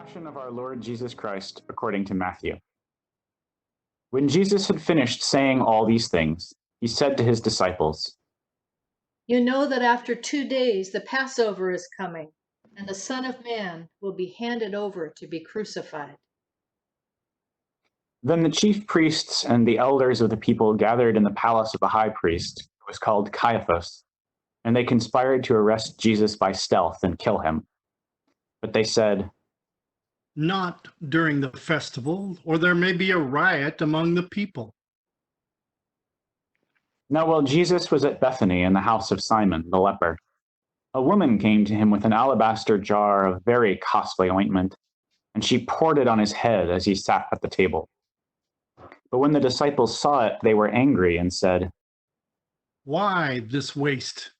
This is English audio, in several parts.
Passion of our Lord Jesus Christ according to Matthew. When Jesus had finished saying all these things, he said to his disciples, "You know that after 2 days the Passover is coming, and the Son of Man will be handed over to be crucified." Then the chief priests and the elders of the people gathered in the palace of the high priest, who was called Caiaphas, and they conspired to arrest Jesus by stealth and kill him. But they said, Not during the festival, or there may be a riot among the people. Now while Jesus was at Bethany in the house of Simon the leper, a woman came to him with an alabaster jar of very costly ointment, and she poured it on his head as he sat at the table. But when the disciples saw it, they were angry and said, Why this waste?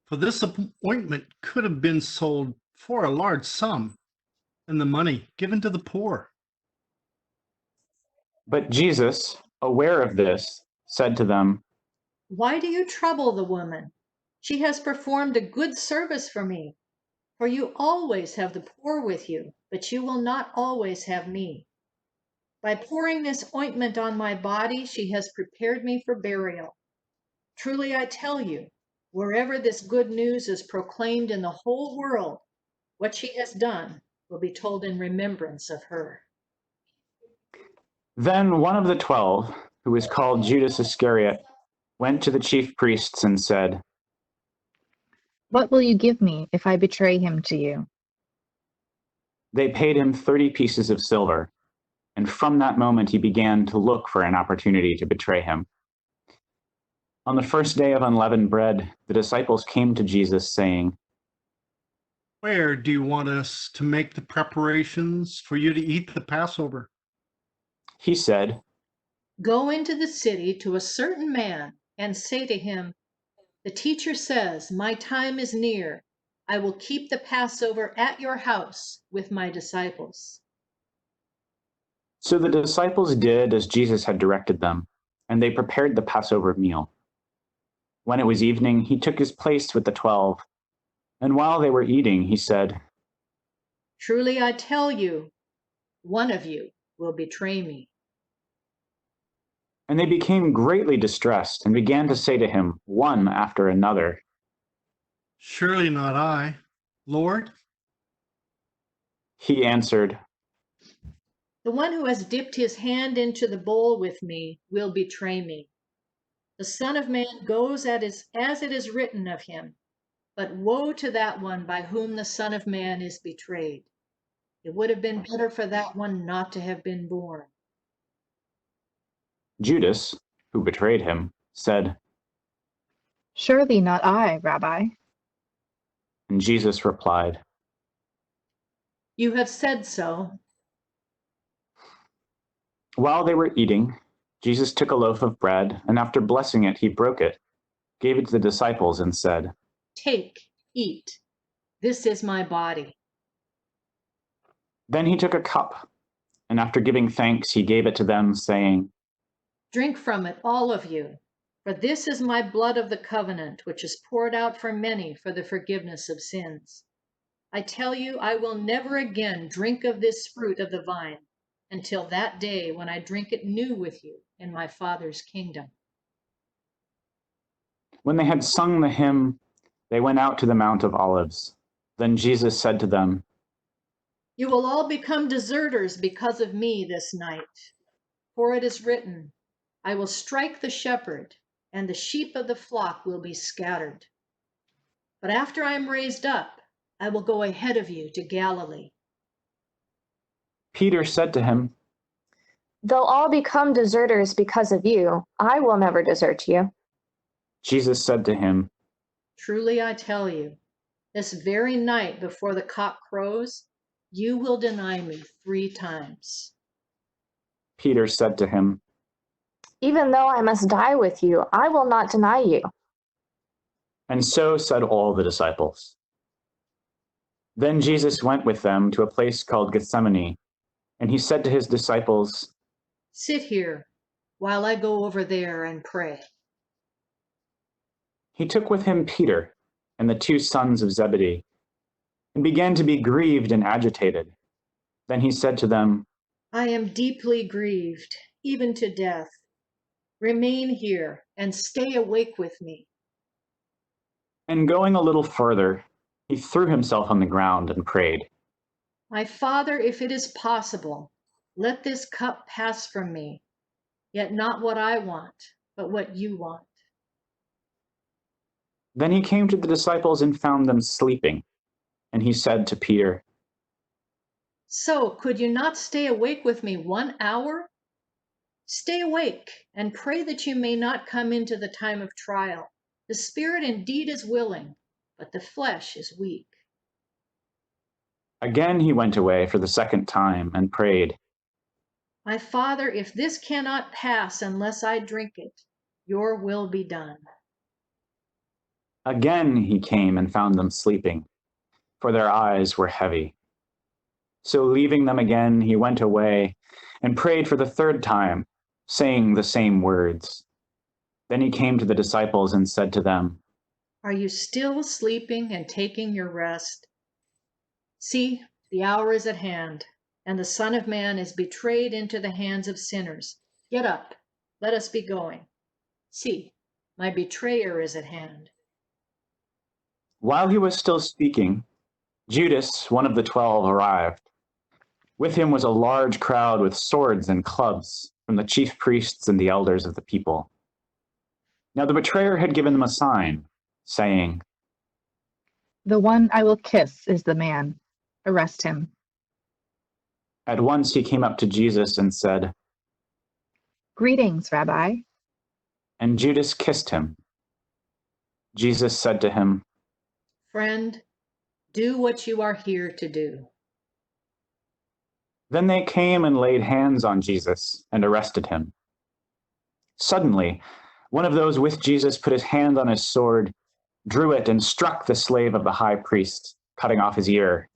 For this ointment could have been sold for a large sum, and the money given to the poor. But Jesus, aware of this, said to them, "Why do you trouble the woman? She has performed a good service for me. For you always have the poor with you, but you will not always have me. By pouring this ointment on my body, she has prepared me for burial. Truly I tell you, wherever this good news is proclaimed in the whole world, what she has done will be told in remembrance of her." Then one of the 12, who was called Judas Iscariot, went to the chief priests and said, What will you give me if I betray him to you? They paid him 30 pieces of silver, and from that moment he began to look for an opportunity to betray him. On the first day of unleavened bread, the disciples came to Jesus saying, Where do you want us to make the preparations for you to eat the Passover? He said, "Go into the city to a certain man and say to him, 'The teacher says, my time is near. I will keep the Passover at your house with my disciples.'" So the disciples did as Jesus had directed them, and they prepared the Passover meal. When it was evening, he took his place with the 12, and while they were eating, he said, "Truly I tell you, one of you will betray me." And they became greatly distressed and began to say to him, one after another, Surely not I, Lord. He answered, "The one who has dipped his hand into the bowl with me will betray me. The Son of Man goes as it is written of him, but woe to that one by whom the Son of Man is betrayed. It would have been better for that one not to have been born." Judas, who betrayed him, said, Surely not I, Rabbi. and Jesus replied, "You have said so." While they were eating, Jesus took a loaf of bread, and after blessing it, he broke it, gave it to the disciples, and said, "Take, eat. This is my body." Then he took a cup, and after giving thanks, he gave it to them, saying, Drink from it, all of you, for this is my blood of the covenant, which is poured out for many for the forgiveness of sins. I tell you, I will never again drink of this fruit of the vine until that day when I drink it new with you in my Father's kingdom. When they had sung the hymn, they went out to the Mount of Olives. Then Jesus said to them, You will all become deserters because of me this night. For it is written, I will strike the shepherd, and the sheep of the flock will be scattered. But after I am raised up, I will go ahead of you to Galilee. Peter said to him, They'll all become deserters because of you. I will never desert you. Jesus said to him, Truly I tell you, this very night before the cock crows, you will deny me 3 times. Peter said to him, Even though I must die with you, I will not deny you. and so said all the disciples. Then Jesus went with them to a place called Gethsemane, and he said to his disciples, Sit here while I go over there and pray. He took with him Peter and the 2 sons of Zebedee, and began to be grieved and agitated. Then he said to them, I am deeply grieved, even to death. Remain here and stay awake with me. and going a little further, he threw himself on the ground and prayed. My Father, if it is possible, let this cup pass from me, yet not what I want, but what you want. Then he came to the disciples and found them sleeping. And he said to Peter, So, could you not stay awake with me 1 hour? Stay awake and pray that you may not come into the time of trial. The spirit indeed is willing, but the flesh is weak. Again he went away for the second time and prayed, My Father, if this cannot pass unless I drink it, your will be done. Again he came and found them sleeping, for their eyes were heavy. So leaving them again, he went away and prayed for the third time, saying the same words. Then he came to the disciples and said to them, Are you still sleeping and taking your rest? See, the hour is at hand, and the Son of Man is betrayed into the hands of sinners. Get up, let us be going. See, my betrayer is at hand. While he was still speaking, Judas, one of the 12, arrived. With him was a large crowd with swords and clubs from the chief priests and the elders of the people. Now the betrayer had given them a sign, saying, The one I will kiss is the man. Arrest him. At once he came up to Jesus and said, Greetings, Rabbi. and Judas kissed him. Jesus said to him, Friend, do what you are here to do. Then they came and laid hands on Jesus and arrested him. Suddenly, one of those with Jesus put his hand on his sword, drew it, and struck the slave of the high priest, cutting off his ear.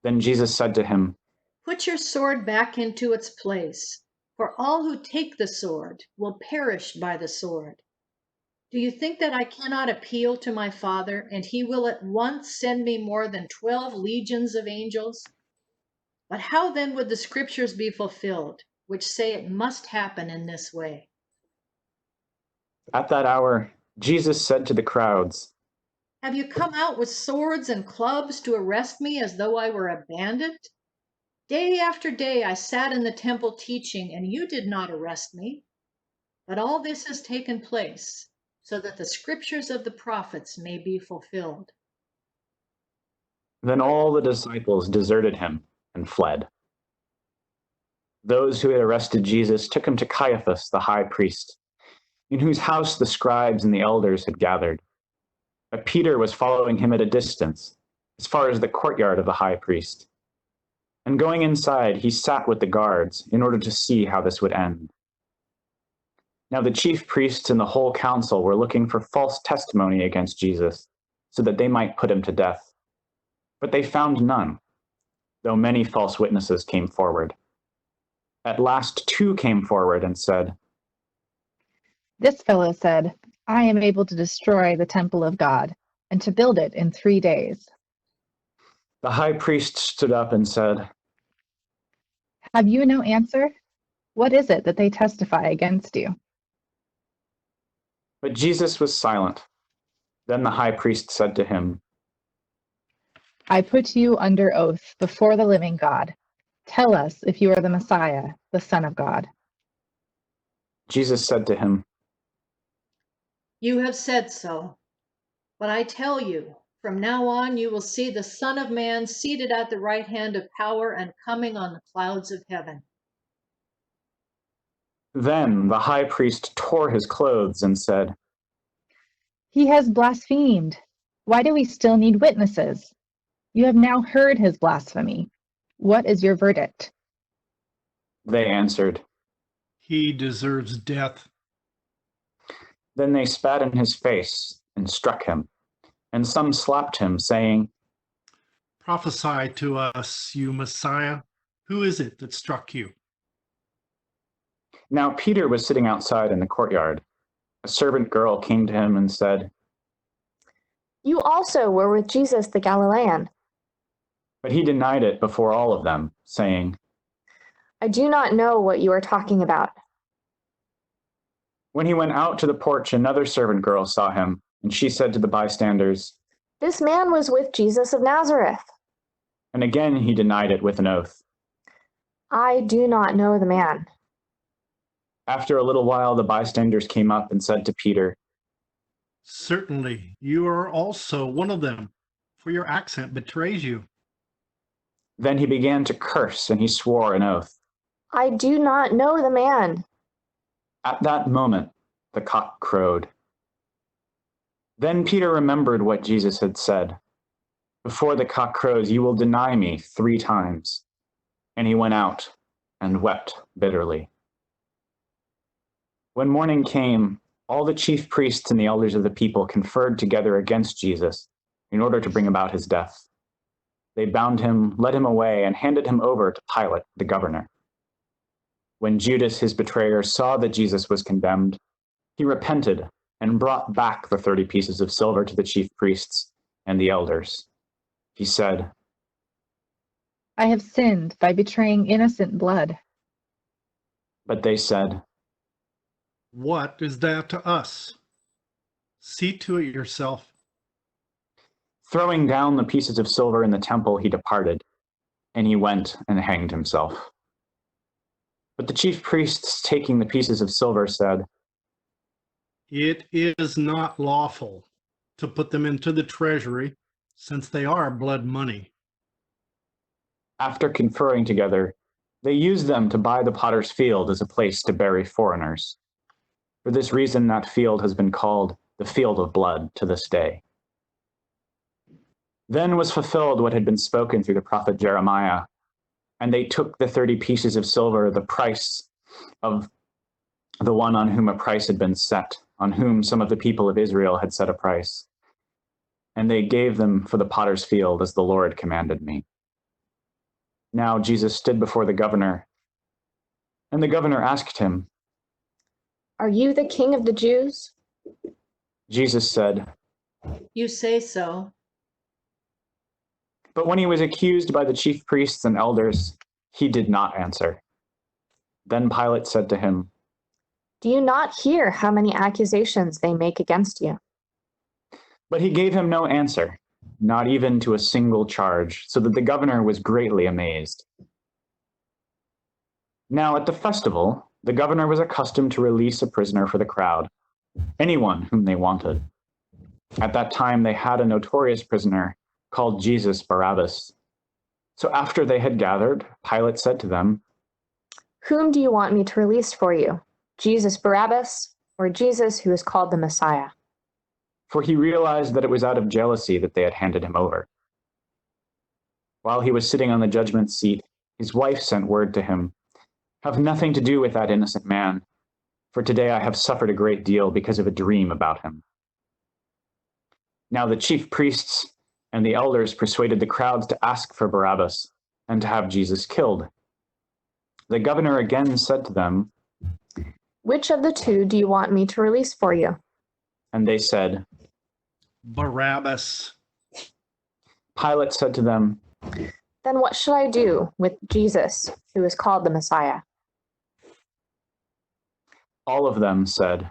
Then Jesus said to him, Put your sword back into its place, for all who take the sword will perish by the sword. Do you think that I cannot appeal to my Father, and he will at once send me more than 12 legions of angels? But how then would the scriptures be fulfilled, which say it must happen in this way? At that hour, Jesus said to the crowds, Have you come out with swords and clubs to arrest me as though I were a bandit? Day after day I sat in the temple teaching, and you did not arrest me. But all this has taken place so that the scriptures of the prophets may be fulfilled. Then all the disciples deserted him and fled. Those who had arrested Jesus took him to Caiaphas, the high priest, in whose house the scribes and the elders had gathered. But Peter was following him at a distance, as far as the courtyard of the high priest. And going inside, he sat with the guards in order to see how this would end. Now the chief priests and the whole council were looking for false testimony against Jesus, so that they might put him to death. But they found none, though many false witnesses came forward. At last 2 came forward and said, This fellow said, I am able to destroy the temple of God and to build it in 3 days. The high priest stood up and said, Have you no answer? What is it that they testify against you? But Jesus was silent. Then the high priest said to him, I put you under oath before the living God. Tell us if you are the Messiah, the Son of God. Jesus said to him, You have said so. But I tell you, from now on you will see the Son of Man seated at the right hand of power and coming on the clouds of heaven. Then the high priest tore his clothes and said, He has blasphemed. Why do we still need witnesses? You have now heard his blasphemy. What is your verdict? They answered. He deserves death. Then they spat in his face and struck him, and some slapped him, saying, Prophesy to us, you Messiah. Who is it that struck you? Now Peter was sitting outside in the courtyard. A servant girl came to him and said, You also were with Jesus the Galilean. but he denied it before all of them, saying, I do not know what you are talking about. When he went out to the porch, another servant girl saw him, and she said to the bystanders, This man was with Jesus of Nazareth. and again he denied it with an oath. I do not know the man. After a little while, the bystanders came up and said to Peter, Certainly, you are also one of them, for your accent betrays you. Then he began to curse, and he swore an oath. I do not know the man. At that moment, the cock crowed. Then Peter remembered what Jesus had said, Before the cock crows, you will deny me 3 times. And he went out and wept bitterly. When morning came, all the chief priests and the elders of the people conferred together against Jesus in order to bring about his death. They bound him, led him away, and handed him over to Pilate, the governor. When Judas, his betrayer, saw that Jesus was condemned, he repented and brought back the 30 pieces of silver to the chief priests and the elders. He said, I have sinned by betraying innocent blood. But they said, What is that to us? See to it yourself. Throwing down the pieces of silver in the temple, he departed, and he went and hanged himself. But the chief priests, taking the pieces of silver, said, It is not lawful to put them into the treasury, since they are blood money. After conferring together, they used them to buy the potter's field as a place to bury foreigners. For this reason, that field has been called the Field of Blood to this day. Then was fulfilled what had been spoken through the prophet Jeremiah, and they took the 30 pieces of silver, the price of the one on whom a price had been set, on whom some of the people of Israel had set a price, and they gave them for the potter's field as the Lord commanded me. Now Jesus stood before the governor, and the governor asked him, Are you the king of the Jews? Jesus said, You say so. But when he was accused by the chief priests and elders, he did not answer. Then Pilate said to him, Do you not hear how many accusations they make against you? But he gave him no answer, not even to a single charge, so that the governor was greatly amazed. Now at the festival, the governor was accustomed to release a prisoner for the crowd, anyone whom they wanted. At that time, they had a notorious prisoner called Jesus Barabbas. So after they had gathered, Pilate said to them, Whom do you want me to release for you? Jesus Barabbas or Jesus who is called the Messiah? for he realized that it was out of jealousy that they had handed him over. While he was sitting on the judgment seat, his wife sent word to him, Have nothing to do with that innocent man, for today I have suffered a great deal because of a dream about him. Now the chief priests and the elders persuaded the crowds to ask for Barabbas and to have Jesus killed. The governor again said to them, Which of the two do you want me to release for you? and they said, Barabbas. Pilate said to them, Then what should I do with Jesus, who is called the Messiah? all of them said.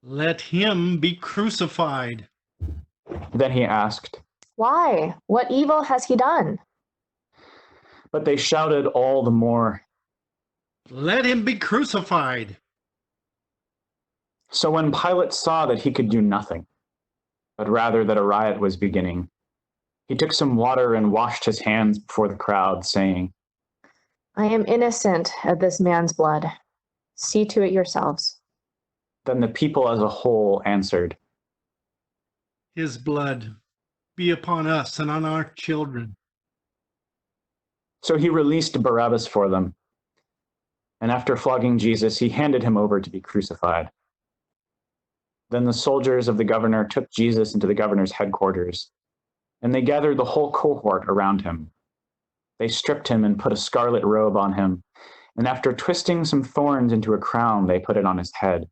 Let him be crucified. Then he asked, Why? What evil has he done? but they shouted all the more. Let him be crucified. So when Pilate saw that he could do nothing, but rather that a riot was beginning, he took some water and washed his hands before the crowd, saying, I am innocent of this man's blood. See to it yourselves. Then the people as a whole answered, His blood be upon us and on our children. So he released Barabbas for them, and after flogging Jesus, he handed him over to be crucified. Then the soldiers of the governor took Jesus into the governor's headquarters, and they gathered the whole cohort around him. They stripped him and put a scarlet robe on him, and after twisting some thorns into a crown, they put it on his head.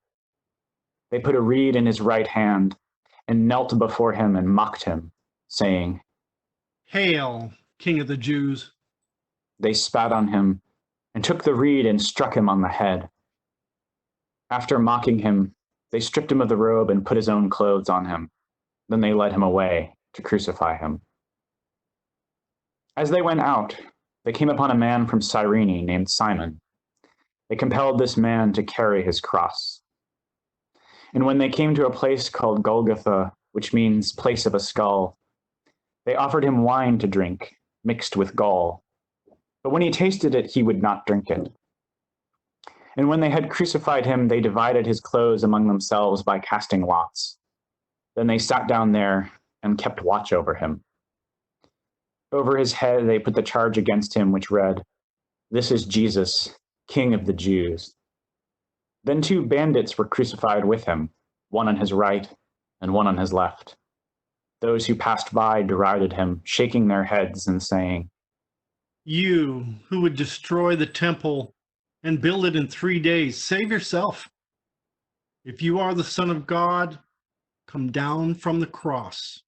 They put a reed in his right hand and knelt before him and mocked him, saying, Hail, King of the Jews. they spat on him and took the reed and struck him on the head. After mocking him, they stripped him of the robe and put his own clothes on him. Then they led him away to crucify him. As they went out, they came upon a man from Cyrene named Simon. They compelled this man to carry his cross. And when they came to a place called Golgotha, which means place of a skull, they offered him wine to drink, mixed with gall. But when he tasted it, he would not drink it. And when they had crucified him, they divided his clothes among themselves by casting lots. Then they sat down there and kept watch over him. Over his head they put the charge against him, which read, "This is Jesus, King of the Jews." Then 2 bandits were crucified with him, one on his right and one on his left. Those who passed by derided him, shaking their heads and saying, You who would destroy the temple and build it in 3 days, save yourself. If you are the Son of God, come down from the cross.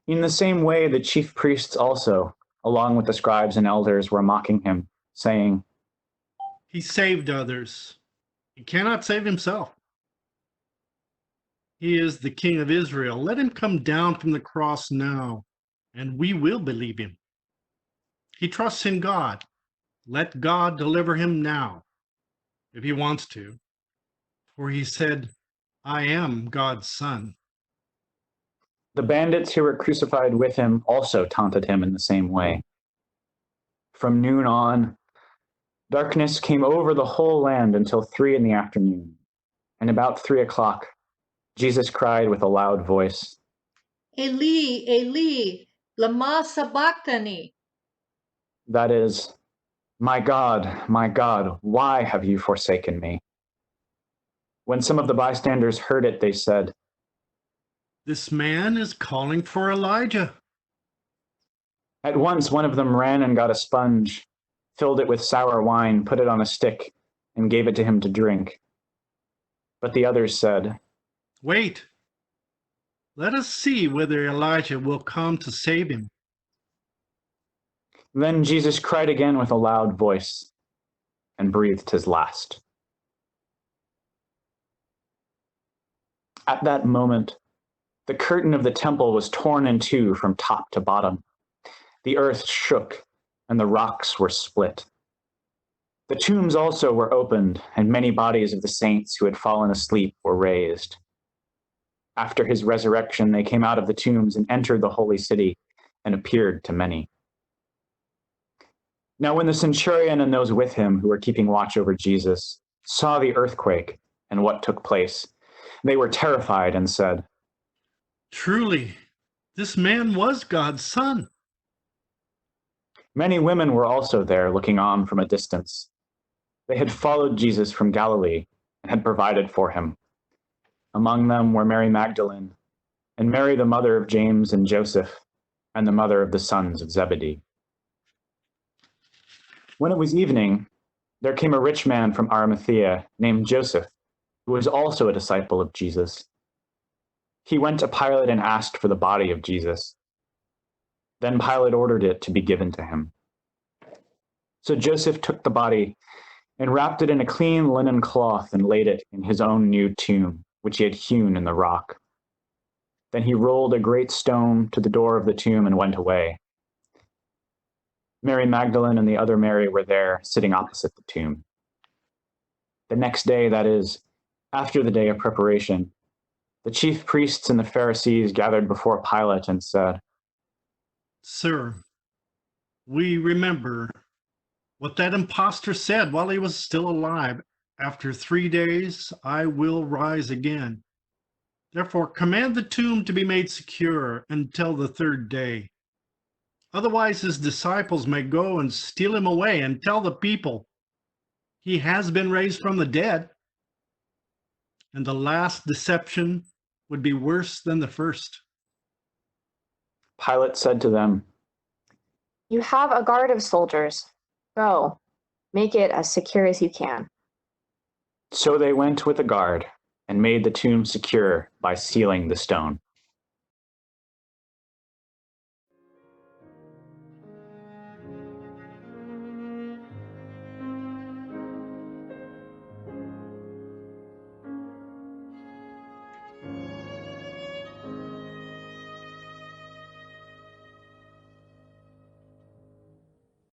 In the same way, the chief priests also, along with the scribes and elders, were mocking him, saying, He saved others. He cannot save himself. He is the King of Israel. Let him come down from the cross now, and we will believe him. He trusts in God. Let God deliver him now, if he wants to. For he said, I am God's son. The bandits who were crucified with him also taunted him in the same way. From noon on, darkness came over the whole land until 3 p.m, and about 3 o'clock, Jesus cried with a loud voice, Eli, Eli, lama sabachthani. that is, my God, why have you forsaken me? When some of the bystanders heard it, they said, This man is calling for Elijah. At once one of them ran and got a sponge, filled it with sour wine, put it on a stick, and gave it to him to drink. But the others said, Wait, let us see whether Elijah will come to save him. Then Jesus cried again with a loud voice and breathed his last. At that moment, the curtain of the temple was torn in 2 from top to bottom. The earth shook and the rocks were split. The tombs also were opened, and many bodies of the saints who had fallen asleep were raised. After his resurrection, they came out of the tombs and entered the holy city and appeared to many. Now when the centurion and those with him who were keeping watch over Jesus saw the earthquake and what took place, they were terrified and said, Truly, this man was God's son. Many women were also there looking on from a distance. They had followed Jesus from Galilee and had provided for him. Among them were Mary Magdalene, and Mary the mother of James and Joseph, and the mother of the sons of Zebedee. When it was evening, there came a rich man from Arimathea named Joseph, who was also a disciple of Jesus. He went to Pilate and asked for the body of Jesus. Then Pilate ordered it to be given to him. So Joseph took the body and wrapped it in a clean linen cloth and laid it in his own new tomb, which he had hewn in the rock. Then he rolled a great stone to the door of the tomb and went away. Mary Magdalene and the other Mary were there, sitting opposite the tomb. The next day, that is, after the day of preparation, the chief priests and the Pharisees gathered before Pilate and said, Sir, we remember what that impostor said while he was still alive. After 3 days, I will rise again. Therefore, command the tomb to be made secure until the 3rd day. Otherwise, his disciples may go and steal him away and tell the people he has been raised from the dead. And the last deception would be worse than the first. Pilate said to them, You have a guard of soldiers. Go, make it as secure as you can. So they went with a guard and made the tomb secure by sealing the stone.